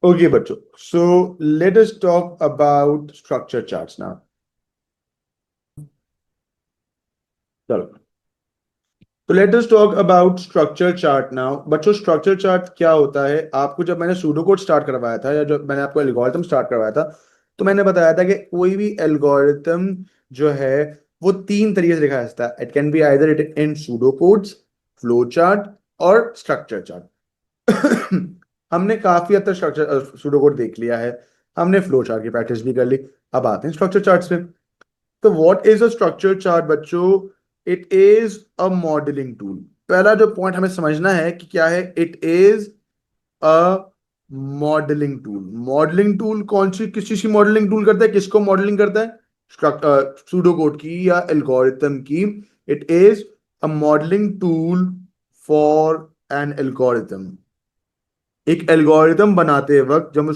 Okay, बच्चों. So let us talk about structure charts now. चलो. तो let us talk about structure chart now. बच्चों, structure chart क्या होता है? आपको जब मैंने सूडो कोड स्टार्ट करवाया था या जब मैंने आपको एल्गोरिथम स्टार्ट करवाया था, तो मैंने बताया था कि कोई भी एल्गोरिथम जो है वो तीन तरीके से लिखा जा सकता है. It can be either it in pseudo codes, flow chart और स्ट्रक्चर चार्ट. हमने काफी हद तक स्ट्रक्चर सूडो कोड देख लिया है. हमने फ्लो चार्ट की प्रैक्टिस भी कर ली. अब आते हैं स्ट्रक्चर चार्ट्स पे. तो what is a structure chart बच्चों? It is a modelling tool. पहला जो पॉइंट हमें समझना है कि क्या है, it is a modelling tool. Modelling tool कौन सी, किस चीज की मॉडलिंग टूल करता है, किसको मॉडलिंग करता है? सूडो कोड की या एल्गोरिथम की. It is a modelling tool for an algorithm. एक एल्गोरिथम बनाते वक्त जब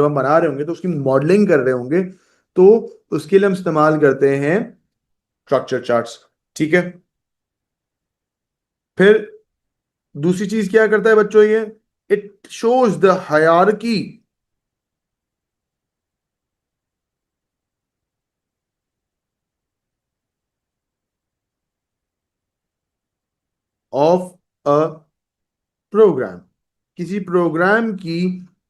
हम बना रहे होंगे तो उसकी मॉडलिंग कर रहे होंगे, तो उसके लिए हम इस्तेमाल करते हैं स्ट्रक्चर चार्ट्स. ठीक है. फिर दूसरी चीज क्या करता है बच्चों ये? It shows the hierarchy of a program. किसी प्रोग्राम की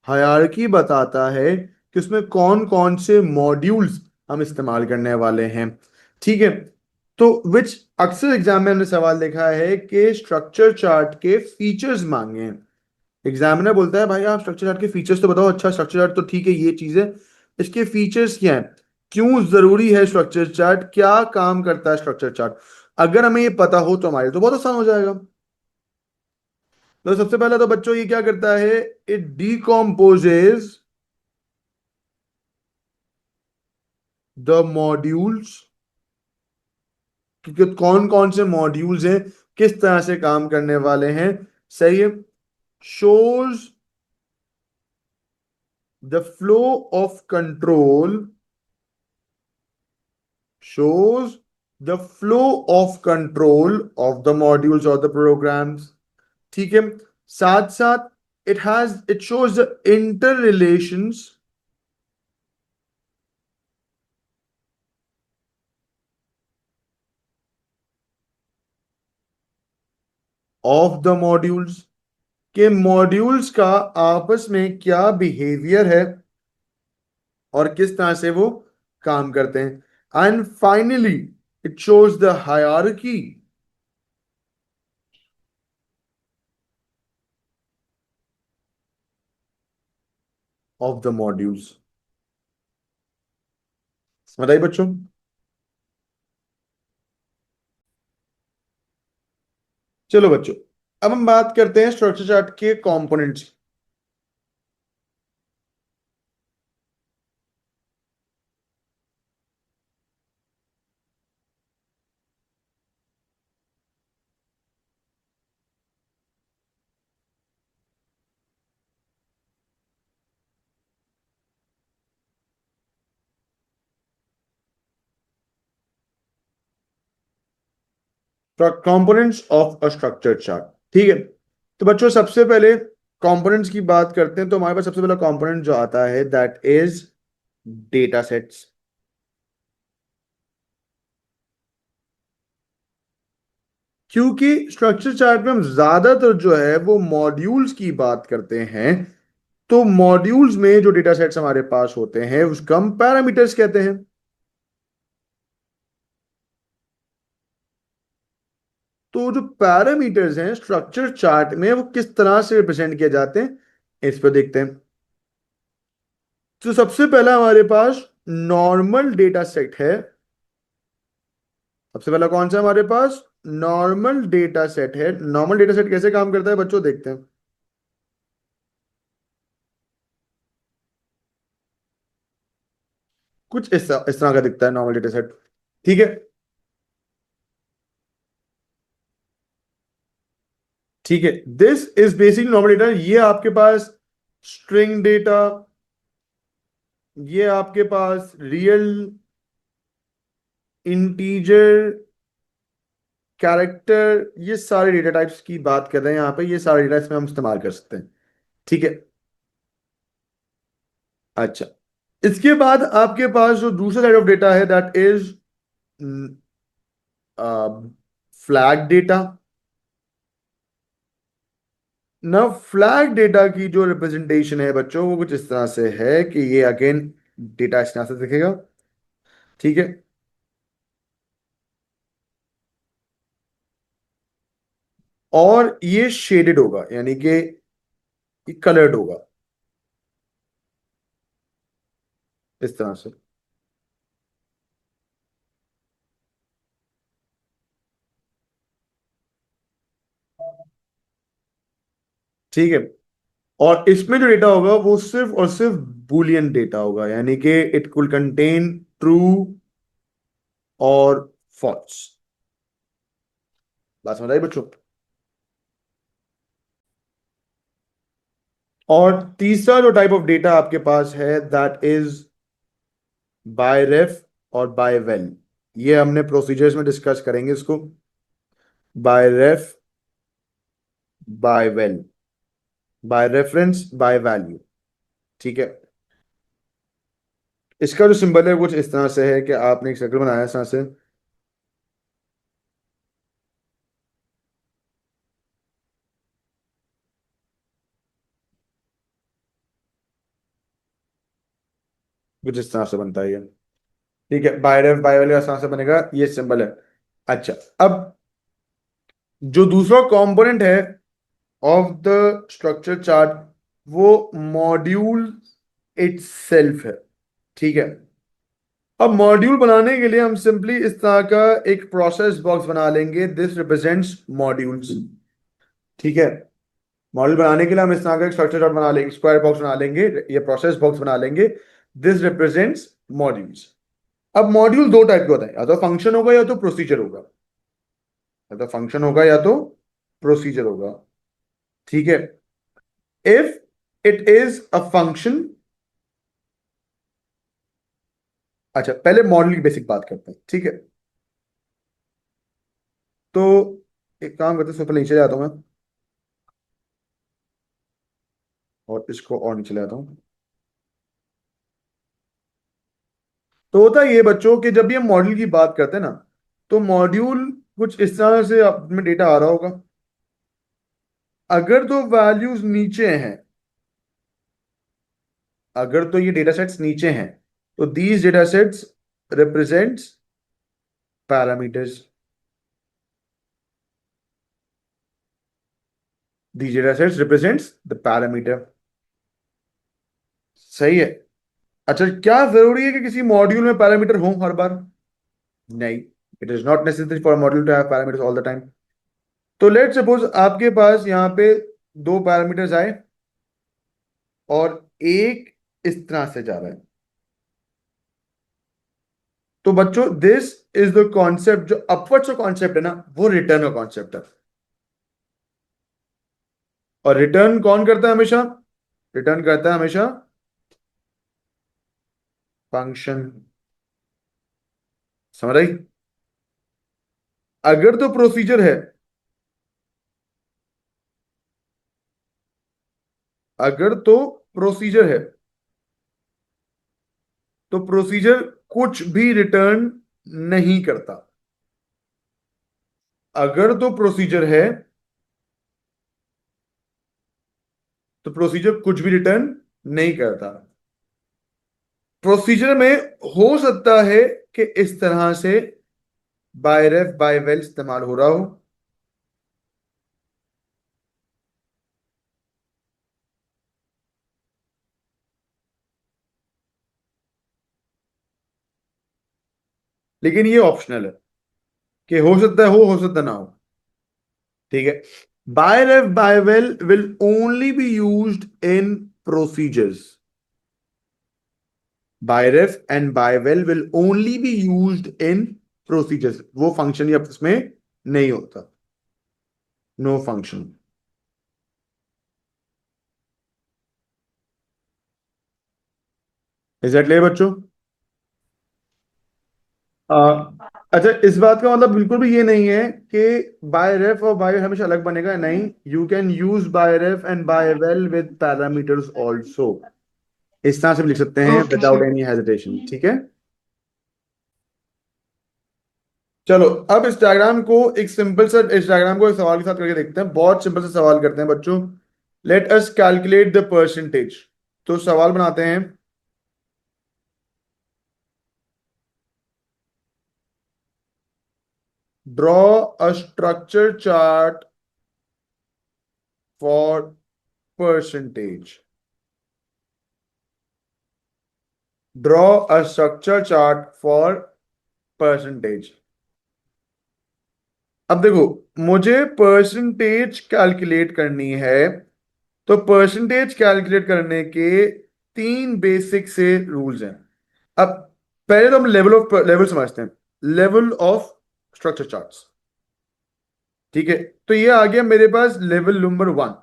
हायरार्की बताता है कि उसमें कौन कौन से मॉड्यूल्स हम इस्तेमाल करने वाले हैं. ठीक है. तो विच अक्सर एग्जाम में हमने सवाल देखा है कि स्ट्रक्चर चार्ट के फीचर्स मांगे हैं. एग्जामिनर बोलता है भाई आप स्ट्रक्चर चार्ट के फीचर्स तो बताओ. अच्छा, स्ट्रक्चर चार्ट तो ठीक है, ये चीज है, इसके फीचर्स क्या है, क्यों जरूरी है स्ट्रक्चर चार्ट, क्या काम करता है स्ट्रक्चर चार्ट. अगर हमें ये पता हो तो हमारे लिए तो बहुत आसान हो जाएगा. तो सबसे पहला तो बच्चों ये क्या करता है, इट डिकम्पोजेज द मॉड्यूल्स. क्योंकि कौन कौन से मॉड्यूल्स हैं, किस तरह से काम करने वाले हैं. सही है. Shows the flow of control. shows the flow of control of the modules or the programs. ठीक है. साथ साथ it shows the interrelations of the modules. के मॉड्यूल्स का आपस में क्या बिहेवियर है और किस तरह से वो काम करते हैं. And finally it shows the hierarchy of the modules. बताइए बच्चों. चलो बच्चों, अब हम बात करते हैं स्ट्रक्चर चार्ट के components. Components of a structure chart. ठीक है. तो बच्चों सबसे पहले कंपोनेंट्स की बात करते हैं. तो हमारे पास सबसे पहला कंपोनेंट जो आता है दैट इज डेटा सेट्स. क्योंकि स्ट्रक्चर चार्ट में हम ज्यादातर जो है वो मॉड्यूल्स की बात करते हैं, तो मॉड्यूल्स में जो डेटा सेट्स हमारे पास होते हैं उसका हम पैरामीटर्स कहते हैं. तो जो पैरामीटर्स हैं स्ट्रक्चर चार्ट में वो किस तरह से रिप्रेजेंट किए जाते हैं इस पर देखते हैं. तो सबसे पहला हमारे पास नॉर्मल डेटा सेट है. सबसे पहला कौन सा हमारे पास नॉर्मल डेटा सेट है. नॉर्मल डेटा सेट कैसे काम करता है बच्चों, देखते हैं. कुछ इस तरह का दिखता है नॉर्मल डेटा सेट. ठीक है. ठीक है. This is basic normal data. ये आपके पास स्ट्रिंग डेटा, ये आपके पास रियल, इंटीजर, कैरेक्टर, ये सारे डेटा टाइप्स की बात कर रहे हैं यहां पे. ये सारे डेटा इसमें हम इस्तेमाल कर सकते हैं. ठीक है. अच्छा, इसके बाद आपके पास जो दूसरा साइड ऑफ डेटा है दैट इज फ्लैग डेटा। ना फ्लैग डेटा की जो रिप्रेजेंटेशन है बच्चों वो कुछ इस तरह से है कि ये अगेन डेटा इस तरह से दिखेगा, ठीक है। और ये शेडेड होगा यानी कि कलर्ड होगा इस तरह से, ठीक है। और इसमें जो डेटा होगा वो सिर्फ और सिर्फ बुलियन डेटा होगा यानी कि इट विल कंटेन ट्रू और फॉल्स। बात समझ आई बच्चों? और तीसरा जो टाइप ऑफ डेटा आपके पास है दैट इज बाय रेफ और बाय वेल। ये हमने प्रोसीजर्स में डिस्कस करेंगे इसको, by ref, by val, by reference, by value, ठीक है। इसका जो सिंबल है कुछ इस तरह से है कि आपने एक सर्कल बनाया इस तरह से, कुछ इस तरह से बनता है ये, ठीक है। बाय रेफ बाय वेल का इस तरह से बनेगा, ये सिंबल है। अच्छा, अब जो दूसरा कंपोनेंट है ऑफ द स्ट्रक्चर चार्ट वो मॉड्यूल इटसेल्फ है, ठीक है। अब मॉड्यूल बनाने के लिए हम सिंपली इस तरह का एक प्रोसेस बॉक्स बना लेंगे, दिस रिप्रेजेंट्स मॉड्यूल्स, ठीक है। मॉड्यूल बनाने के लिए हम इस तरह का एक स्ट्रक्चर चार्ट बना लेंगे, स्क्वायर बॉक्स बना लेंगे, ये प्रोसेस बॉक्स बना लेंगे, दिस रिप्रेजेंट्स मॉड्यूल्स। अब मॉड्यूल दो टाइप के होता है, या तो फंक्शन होगा या तो प्रोसीजर होगा, या तो फंक्शन होगा या तो प्रोसीजर होगा, ठीक है। If it is a function, अच्छा पहले मॉडल की बेसिक बात करते हैं, ठीक है। तो एक काम करते हैं, सबसे पहले नीचे जाता हूं मैं और इसको और नीचे ले आता हूं। तो होता है ये बच्चों कि जब भी हम मॉड्यूल की बात करते हैं ना, तो मॉड्यूल कुछ इस तरह से आप में डेटा आ रहा होगा। अगर तो वैल्यूज नीचे हैं, अगर तो ये डेटा सेट्स नीचे हैं, तो these data sets represents parameters, these data sets represents the parameter, सही है। अच्छा, क्या जरूरी है कि किसी मॉड्यूल में पैरामीटर हो हर बार? नहीं, it is not necessary for module to have parameters all the time. तो लेट सपोज आपके पास यहाँ पे दो पैरामीटर्स आए और एक इस तरह से जा रहा है, तो बच्चों दिस इज द कॉन्सेप्ट, जो अपवर्ड्स का कॉन्सेप्ट है ना वो रिटर्न का कॉन्सेप्ट है। और रिटर्न कौन करता है हमेशा? रिटर्न करता है हमेशा फंक्शन, समझ रही? अगर तो प्रोसीजर है, अगर तो प्रोसीजर है तो प्रोसीजर कुछ भी रिटर्न नहीं करता। अगर तो प्रोसीजर है तो प्रोसीजर कुछ भी रिटर्न नहीं करता। प्रोसीजर में हो सकता है कि इस तरह से बाय रेफ बाय वेल इस्तेमाल हो रहा हो, लेकिन ये ऑप्शनल है कि हो सकता है हो सकता ना हो, ठीक है। By ref by val will only be used in procedures, by ref and by val will only be used in procedures, वो फंक्शन या इसमें नहीं होता, no function. Is that clear बच्चों? आ, अच्छा, इस बात का मतलब बिल्कुल भी ये नहीं है कि बाय रेफ और बाय हमेशा अलग बनेगा, नहीं। You can use by ref and by val with parameters also, इस तरह से भी लिख सकते हैं okay without sir. Any hesitation, ठीक है। चलो, अब इस डायग्राम को एक सिंपल सा इस डायग्राम को एक सवाल के साथ करके देखते हैं। बहुत सिंपल सा सवाल करते हैं बच्चों। Let us calculate the percentage. तो सवाल बनाते हैं। Draw a structure chart for percentage. Draw a structure chart for percentage. अब देखो, मुझे परसेंटेज कैलकुलेट करनी है। तो परसेंटेज कैलकुलेट करने के तीन बेसिक से रूल्स हैं। अब पहले तो हम लेवल समझते हैं। लेवल ऑफ स्ट्रक्चर चार्ट्स, ठीक है। तो ये आ गया मेरे पास लेवल नंबर वन।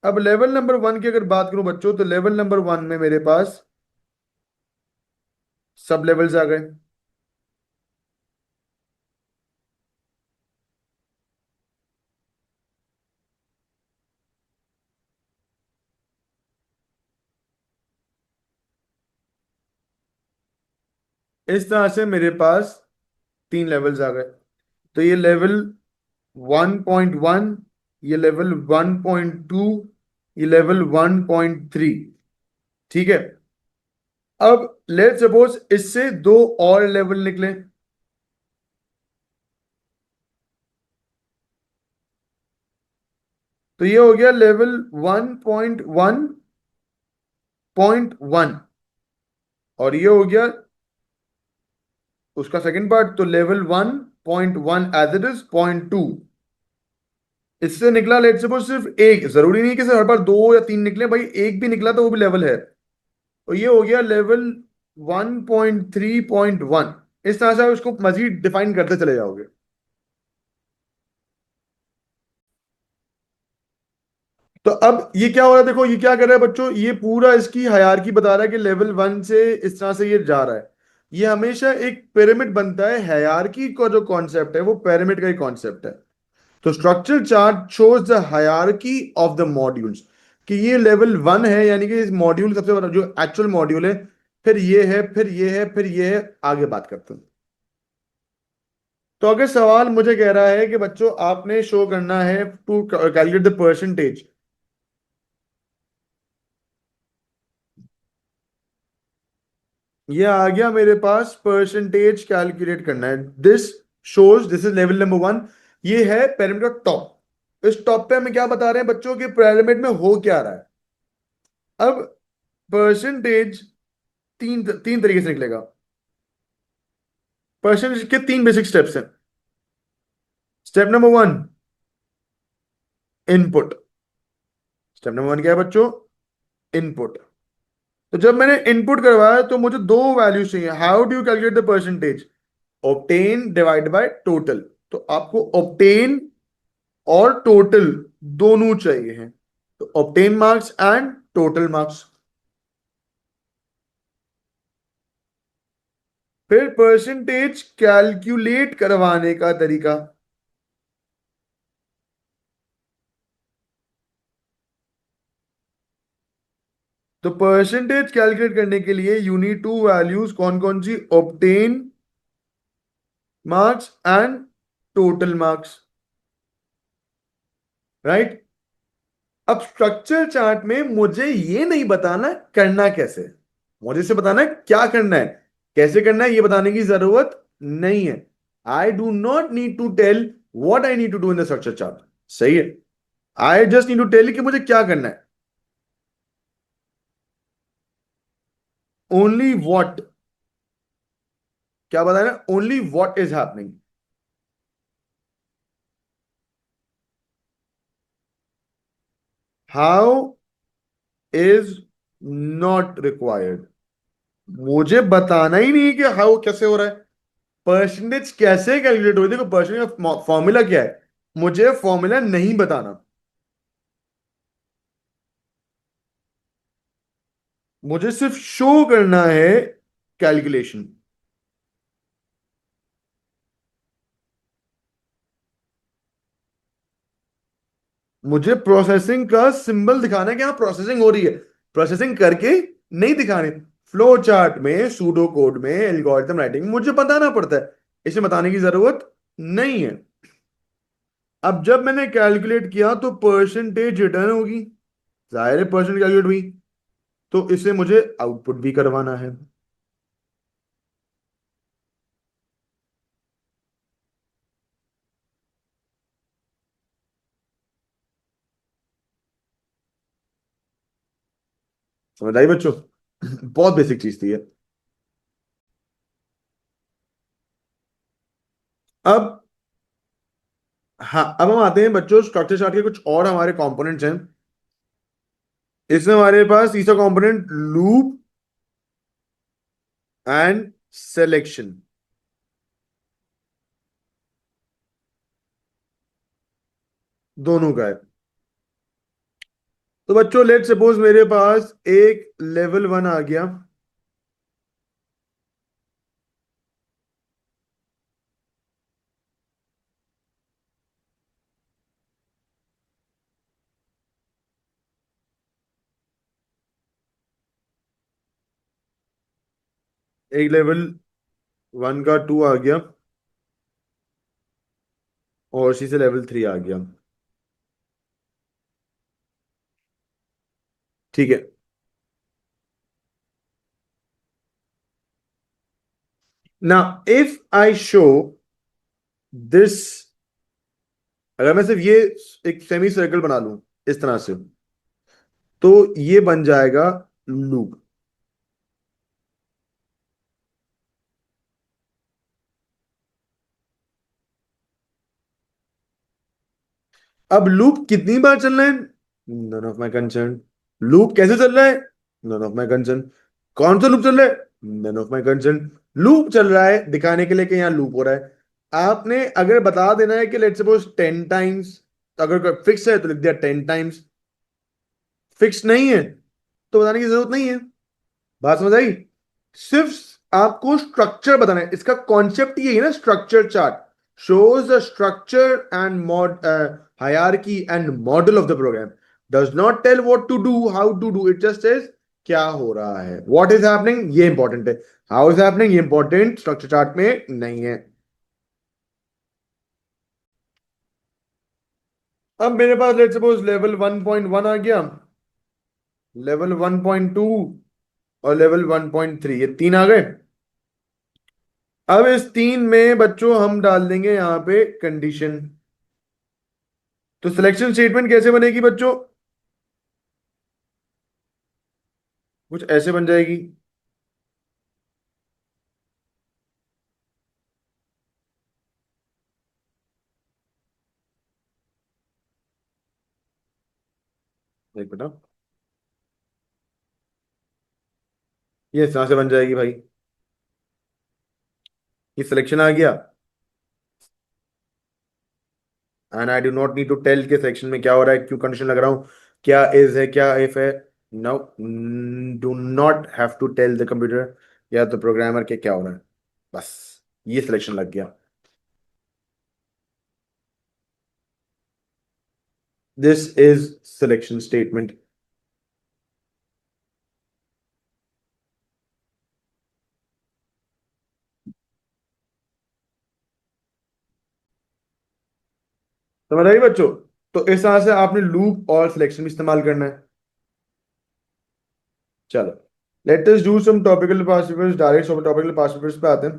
अब लेवल नंबर वन की अगर बात करूं बच्चों, तो लेवल नंबर वन में मेरे पास सब लेवल्स आ गए। इस तरह से मेरे पास तीन लेवल्स आ गए। तो ये लेवल 1.1, ये लेवल 1.2, ये लेवल 1.3, ठीक है। अब लेट सपोज इससे दो और लेवल निकले। तो ये हो गया लेवल 1.1.1, और ये हो गया उसका सेकंड पार्ट। तो लेवल 1.1 एज इट इज 0.2। इससे निकला लेट सपोज सिर्फ एक, जरूरी नहीं कि सिर्फ हर बार दो या तीन निकले भाई, एक भी निकला तो वो भी लेवल है। तो ये हो गया लेवल 1.3.1। इस तरह से आप उसको मजीद डिफाइन करते चले जाओगे। तो अब ये क्या हो रहा है, देखो ये क्या कर रहा है बच्चों, ये पूरा इसकी हायरार्की बता रहा है कि लेवल वन से इस तरह से ये जा रहा है। ये हमेशा एक पिरामिड बनता है। हायरार्की का जो कॉन्सेप्ट है वो पिरामिड का ही कॉन्सेप्ट है। तो structure chart shows the hierarchy of the modules, कि ये लेवल वन है, यानी कि इस मॉड्यूल सबसे बड़ा जो एक्चुअल मॉड्यूल है, फिर ये है, फिर ये है, फिर ये है, आगे बात करते हैं। तो अगर सवाल मुझे कह रहा है कि बच्चों आपने शो करना है टू कैलकुलेट द परसेंटेज, ये आ गया मेरे पास परसेंटेज कैलकुलेट करना है। This shows this is level number one. ये है पिरामिड का टॉप। इस टॉप पे हमें क्या बता रहे हैं बच्चों के पिरामिड में हो क्या रहा है। अब परसेंटेज तीन तीन तरीके से निकलेगा। परसेंटेज के तीन बेसिक स्टेप्स हैं। Step number one, input. Step number one क्या है बच्चों, इनपुट। तो जब मैंने इनपुट करवाया तो मुझे दो वैल्यू चाहिए। How do you calculate the percentage, obtain divide by total. तो आपको ऑब्टेन और टोटल दोनों चाहिए हैं। तो obtain marks and total marks. फिर परसेंटेज कैलकुलेट करवाने का तरीका। तो परसेंटेज कैलकुलेट करने के लिए यू नीड टू वैल्यूज, कौन कौन सी, obtain marks and total marks, right. अब स्ट्रक्चर चार्ट में मुझे ये नहीं बताना करना कैसे, मुझे से बताना है क्या करना है, कैसे करना है ये बताने की जरूरत नहीं है। I do not need to tell what I need to do in the structure chart. सही है। I just need to tell कि मुझे क्या करना है। ओनली व्हाट, क्या बताना, only what is happening. How is not required. मुझे बताना ही नहीं है कि हाउ कैसे हो रहा है, परसेंटेज कैसे कैलकुलेट हो रही है। देखो परसेंटेज का फॉर्मूला क्या है, मुझे फॉर्मूला नहीं बताना। मुझे सिर्फ शो करना है कैलकुलेशन। मुझे प्रोसेसिंग का सिंबल दिखाना है कि हाँ प्रोसेसिंग हो रही है। प्रोसेसिंग करके नहीं दिखाने। फ्लो चार्ट में, सूडो कोड में, एल्गोरिथम राइटिंग मुझे बताना पड़ता है, इसे बताने की जरूरत नहीं है। अब जब मैंने कैलकुलेट किया तो परसेंटेज रिटर्न होगी, जाहिर है परसेंट कैलकुलेट हुई, तो इसे मुझे आउटपुट भी करवाना है। समझ आई बच्चों? बहुत बेसिक चीज थी ये। अब, हाँ, अब हम आते हैं बच्चों स्ट्रक्चर चार्ट के कुछ और हमारे कंपोनेंट्स हैं। इसमें हमारे पास तीसरा कंपोनेंट लूप एंड सिलेक्शन दोनों का है। तो बच्चों लेट सपोज मेरे पास एक लेवल वन आ गया, एक लेवल वन का टू आ गया, और उसी से लेवल थ्री आ गया। ठीक है। ना, इफ आई शो दिस, अगर मैं सिर्फ ये एक सेमी सर्कल बना लूं इस तरह से, तो ये बन जाएगा लूप। अब लूप कितनी बार चलना है, none of my concern. Loop कैसे चल रहा है, नन ऑफ माई कंसर्न। कौन सा लूप चल रहा है, none of my concern. Loop चल रहा है दिखाने के लिए कि यहाँ लूप हो रहा है। आपने अगर बता देना है कि लेट्स सपोज 10 टाइम्स, अगर फिक्स है तो लिख दिया 10 टाइम्स, फिक्स नहीं है तो बताने की जरूरत नहीं है। बात समझ आई? सिर्फ आपको स्ट्रक्चर बताना है, इसका कॉन्सेप्ट यही है ना, structure chart shows the structure and hierarchy and model of the program, does not tell what to do, how to do, it just says क्या हो रहा है, what is happening ये इंपॉर्टेंट है, how is happening ये important structure chart में नहीं है। अब मेरे पास लेट्स सपोज लेवल 1.1 आ गया, लेवल 1.2 और लेवल 1.3, ये तीन आ गए। अब इस तीन में बच्चों हम डाल देंगे यहां पे कंडीशन। तो सिलेक्शन स्टेटमेंट कैसे बनेगी बच्चों, कुछ ऐसे बन जाएगी। एक बेटा, ये इस तरह से बन जाएगी भाई। ये सिलेक्शन आ गया, and I do not need to tell के सेक्शन में क्या हो रहा है, क्यों कंडीशन लग रहा हूं, क्या इज है क्या इफ है। No, do not have to tell the computer या तो प्रोग्रामर के क्या हो रहा है, बस ये सिलेक्शन लग गया। This is selection statement. समझ आई बच्चों? तो इस तरह से आपने लूप और सिलेक्शन भी इस्तेमाल करना है। चलो, let us do some topical past papers, direct topical past papers पे आते हैं।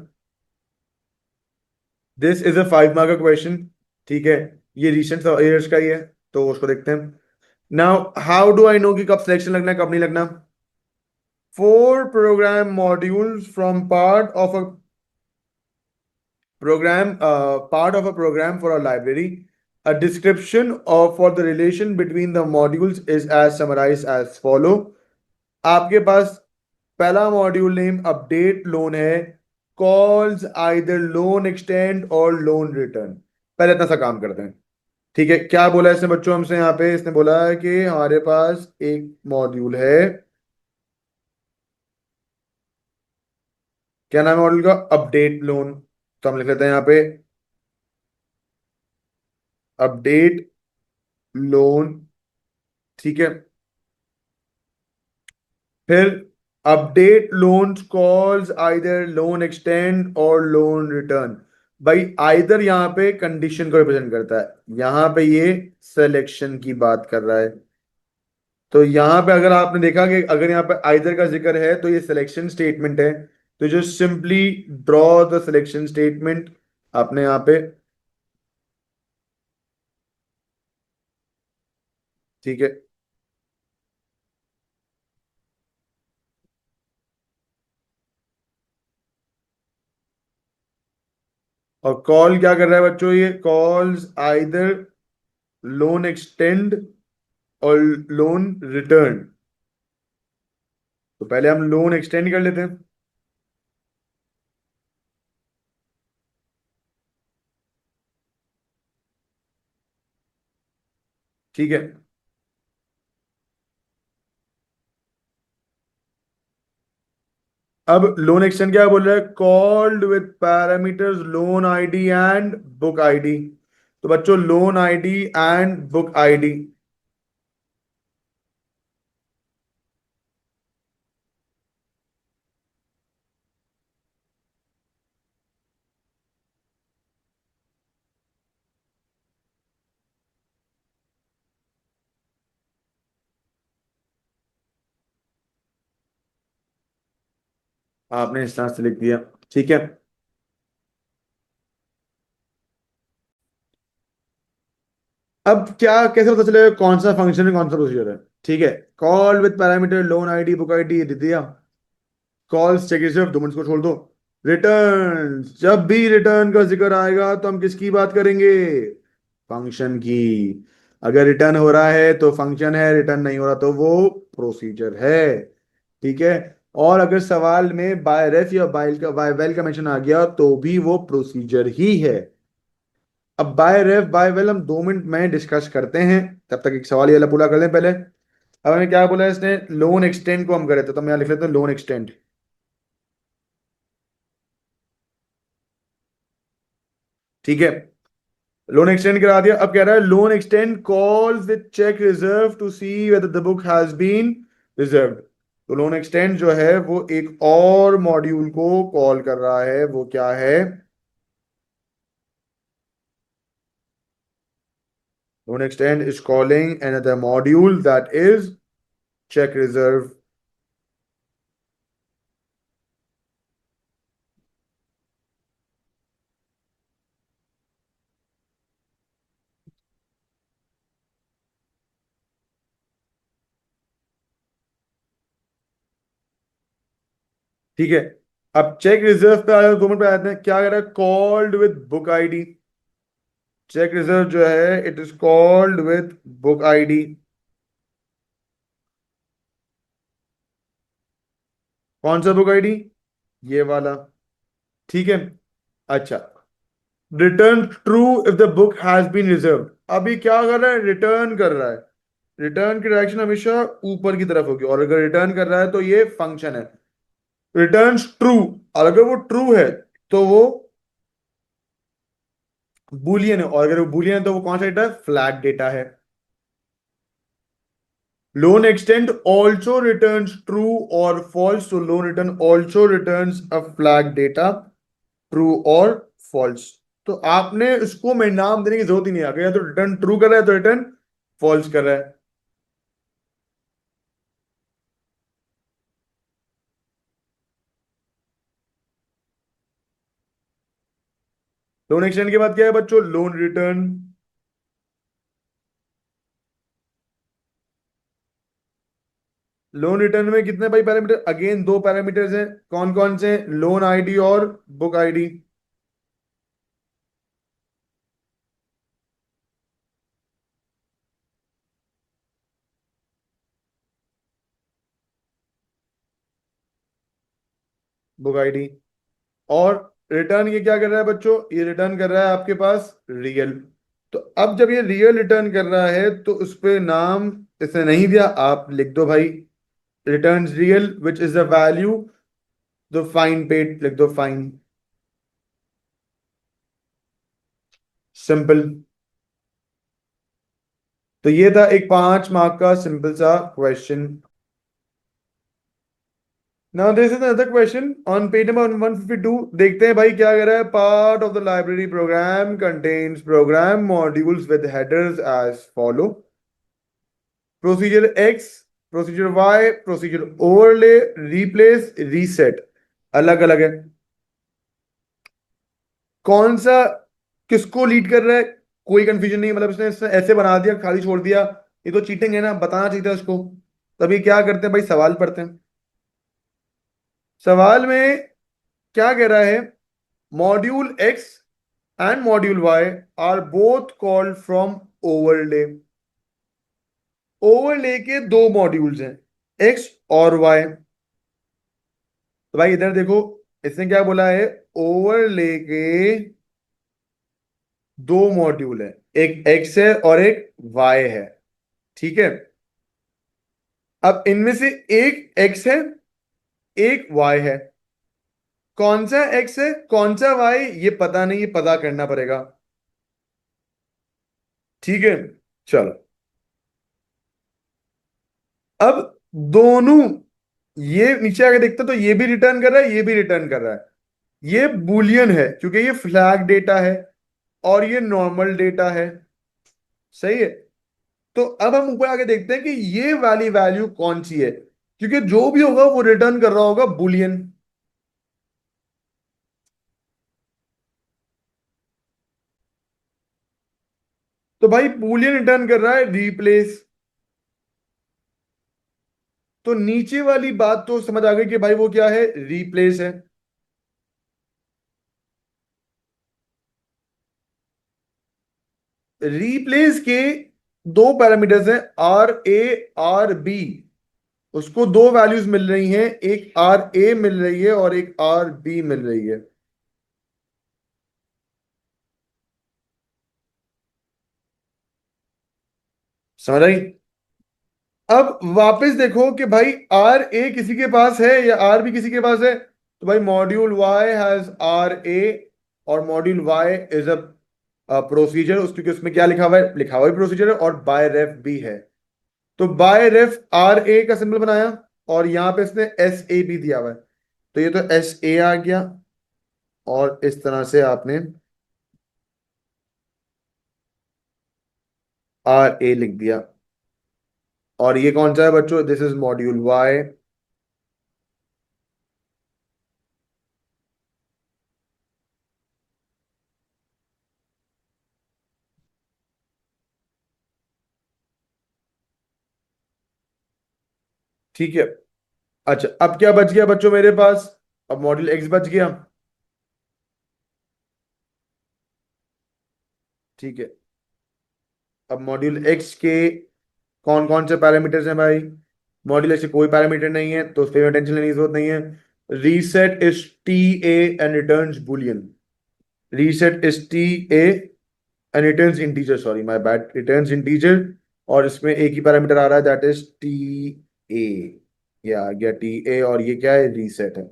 दिस इज अ 5 मार्क का क्वेश्चन, ठीक है, ये रिसेंट ईयर्स का ही है, तो उसको देखते हैं। Now how do I know कि कब सिलेक्शन लगना है कब नहीं लगना। Four program modules from part of a program for a library. A description of for the relation between the modules is as summarized as follow. आपके पास पहला module name update loan है, कॉल्स आइदर लोन एक्सटेंड और loan return. पहले इतना सा काम करते हैं। ठीक है, क्या बोला इसने बच्चों हमसे, यहाँ पे इसने बोला है कि हमारे पास एक मॉड्यूल है, क्या नाम है मॉड्यूल का, अपडेट लोन। तो हम लिख लेते हैं यहाँ पे अपडेट लोन, ठीक है। फिर update loan calls either loan extend और लोन रिटर्न। भाई आइदर यहाँ पे कंडीशन को रिप्रेजेंट करता है, यहाँ पे ये सिलेक्शन की बात कर रहा है। तो यहाँ पे अगर आपने देखा कि अगर यहाँ पे आइदर का जिक्र है तो ये सिलेक्शन स्टेटमेंट है। तो जो simply draw the selection statement आपने यहाँ पे, ठीक है। और कॉल क्या कर रहा है बच्चों, ये कॉल्स आइदर लोन एक्सटेंड और लोन रिटर्न। तो पहले हम लोन एक्सटेंड कर लेते हैं। ठीक है। अब लोन एक्सटेंड क्या बोल रहा है, called with parameters loan ID and book ID. तो बच्चों loan ID and book ID. आपने इस तरह से लिख दिया। ठीक है। अब क्या कैसे पता चलेगा कौन सा फंक्शन है कौन सा प्रोसीजर है। ठीक है। Call with parameter loan ID book ID दे दिया। कॉल्स चेक रिजर्व 2 मिनट को छोड़ दो। रिटर्न, जब भी रिटर्न का जिक्र आएगा तो हम किसकी बात करेंगे, फंक्शन की। अगर रिटर्न हो रहा है तो फंक्शन है, रिटर्न नहीं हो रहा तो वो प्रोसीजर है। ठीक है। और अगर सवाल में बाय रेफ या बाय वेल का मेंशन आ गया तो भी वो प्रोसीजर ही है। अब बाय रेफ बाय वेल हम 2 मिनट में डिस्कस करते हैं। तब तक एक सवाल ये वाला पूरा कर लें पहले। अब हमें क्या बोला है इसने, लोन एक्सटेंड को हम करे थे, तो मैं यहाँ लिख लेता हूँ लोन एक्सटेंड। ठीक है। लोन एक्सटेंड करा दिया। अब कह रहा है loan extend calls with check reserve to see whether the book has been reserved. तो लोन एक्सटेंड जो है वो एक और मॉड्यूल को कॉल कर रहा है, वो क्या है, loan extend is calling another module that is check reserve. ठीक है। अब चेक रिजर्व पे आया, 2 मिनट पे आते हैं, क्या कह रहा है, called with book ID. Check reserve जो है it is called with book ID. कौन सा बुक आईडी, ये वाला। ठीक है। अच्छा, return true if the book has been reserve. अभी क्या कर रहा है, रिटर्न कर रहा है। रिटर्न की डायरेक्शन हमेशा ऊपर की तरफ होगी, और अगर रिटर्न कर रहा है तो ये फंक्शन है। रिटर्न ट्रू, और अगर वो ट्रू है तो वो बुलियन है, और अगर वो बुलियन है तो वो कौन सा डेटा है, फ्लैग डेटा है। Loan extend also returns true और फॉल्स, तो loan return also returns a flag data, true और फॉल्स। तो आपने इसको में नाम देने की जरूरत ही नहीं, आ गया तो रिटर्न ट्रू कर रहा है तो रिटर्न फॉल्स कर रहा है। लोन एक्सटेंड के बाद क्या है बच्चों, लोन रिटर्न। लोन रिटर्न में कितने भाई पैरामीटर, अगेन 2 पैरामीटर्स हैं, कौन कौन से, लोन आईडी और बुक आईडी। Book ID. और रिटर्न ये क्या कर रहा है बच्चों, ये रिटर्न कर रहा है आपके पास रियल। तो अब जब ये रियल रिटर्न कर रहा है तो उस पे नाम इसने नहीं दिया, आप लिख दो भाई, return real which is the value, the fine paid लिख दो, फाइन। सिंपल। तो ये था एक 5 मार्क का सिंपल सा question. Now this is another question on page number 152। देखते हैं भाई क्या कह रहा है। Part of the library program contains program modules with headers as follow. Procedure X, procedure Y, procedure overlay, replace, reset. अलग अलग है। कौन सा किसको लीड कर रहा है? कोई कंफ्यूजन नहीं, मतलब इसने ऐसे बना दिया, खाली छोड़ दिया। ये तो चीटिंग है ना, बताना चाहिए था उसको। तभी क्या करते हैं भाई, सवाल पढ़ते हैं। सवाल में क्या कह रहा है? Module X and module Y are both called from overlay. Overlay के दो मॉड्यूल्स हैं, एक्स और वाई। तो भाई इधर देखो, इसने क्या बोला है? ओवरले के दो मॉड्यूल है, एक एक्स है और एक वाई है। ठीक है। अब इनमें से एक एक्स है, एक वाई है। कौन सा एक्स है कौन सा वाई ये पता नहीं, ये पता करना पड़ेगा। ठीक है। चलो। अब दोनों, ये नीचे आके देखते हैं तो ये भी रिटर्न कर रहा है, ये भी रिटर्न कर रहा है। ये बुलियन है क्योंकि ये फ्लैग डेटा है और ये नॉर्मल डेटा है। सही है। तो अब हम ऊपर आके देखते हैं कि ये वाली वैल्यू कौन सी है, क्योंकि जो भी होगा वो रिटर्न कर रहा होगा बुलियन। तो भाई बुलियन रिटर्न कर रहा है रिप्लेस। तो नीचे वाली बात तो समझ आ गई कि भाई वो क्या है, रिप्लेस है। रिप्लेस के दो पैरामीटर्स हैं, आर ए आर बी। उसको दो वैल्यूज मिल रही हैं, एक आर ए मिल रही है और एक आर बी मिल रही है। समझ आई? अब वापस देखो कि भाई आर ए किसी के पास है या आर बी किसी के पास है। तो भाई module Y has R A और module Y is a procedure. उस क्योंकि उसमें क्या लिखा हुआ है, लिखा हुआ है प्रोसीजर है, और बाय रेफ भी है। तो बाय रेफ आर ए का सिंबल बनाया और यहां पे इसने एस ए भी दिया हुआ है। तो ये तो एस ए आ गया, और इस तरह से आपने आर ए लिख दिया। और ये कौन सा है बच्चों? This is module Y. ठीक है। अच्छा, अब क्या बच गया बच्चों मेरे पास? अब मॉड्यूल एक्स बच गया। ठीक है। अब मॉड्यूल एक्स के कौन कौन से पैरामीटर्स हैं भाई? मॉड्यूल एक्स के कोई पैरामीटर नहीं है तो उस पर टेंशन लेने की जरूरत नहीं है। Reset is T A and returns Boolean. Reset is T A and returns integer, sorry my bad, returns integer. और इसमें एक ही पैरामीटर आ रहा है, दैट इज टी ए। ये आ गया टी ए, और ये क्या है, रीसेट है।